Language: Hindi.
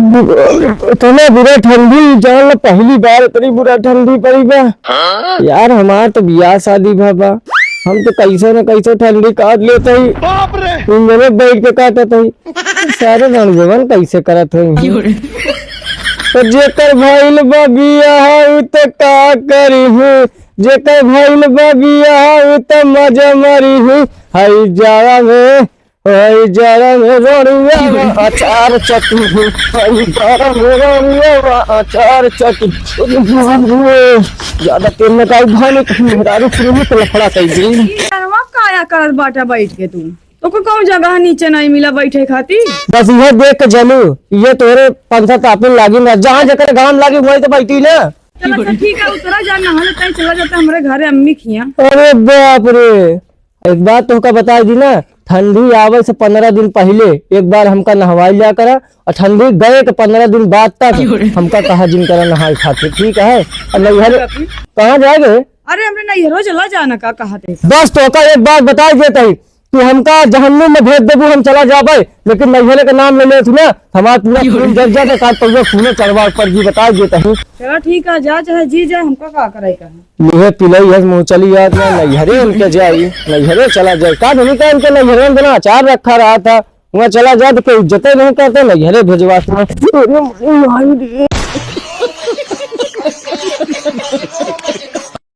इतना बुरा ठंडी जान ला, पहली बार इतनी बुरा ठंडी पड़ी बा। यार हमार तो बियाह शादी बाबा, हम तो कैसे न कैसे ठंडी काट लेते ही, इंजन बैठ के काटत ही, सारे रणजवन कैसे करत ही। तो जेकर भइल बा बियाह उ त का करी हूँ, जेकर भइल बा बियाह उ त मजा मरी हूँ। हई जाड़ा में रोड़िया अचार चटनी, हई जाड़ा में रोड़िया अचार चटनी। ज्यादा तेल में काई भाई मेहरारू शुरू में लफड़ा कई दी। काया करत बाटा बैठ के तू तो कौन जगह नीचे नहीं मिला बैठे खाती। बस ये देख के जलू, ये तोरे पंखा तापन लागी ना, जहाँ जकर गान लागी वही तो बैठी ना। चलो तो ठीक है, उतरा जा नहाने तय चला जाता हमारे घरे अम्मी खिया। अरे बाप रे, एक बात तुमका बता दी ना, ठंडी आवे से 15 दिन पहले एक बार हमका नहवाई लिया करा, और ठंडी गए के 15 दिन बाद तक हमका कहा जिन करा नहाए खाते, ठीक है। और नैहर कहाँ जाएंगे? अरे हमने नैहरो चला जाना का कहा थे। बस तो का एक बात बता देते ही, तू हमका जहन्नुम में भेज देबू, हम चला जाबे, लेकिन नैहरे का नाम ले ले तू ना, हमारा पूरा खून जल जाता का तो खून चढ़वा पर जी बता देता हूँ। चलो ठीक है, जा चाहे जी जाए, हमको का करे का मुहे पिलई है मुँह चली याद ना, नैहरे उनके जाई, नैहरे चला जाए का नहीं का इनके नैहरे में बिना अचार रखा रहा था, वहाँ चला जाए तो कोई इज्जत नहीं करते, नैहरे भेजवा।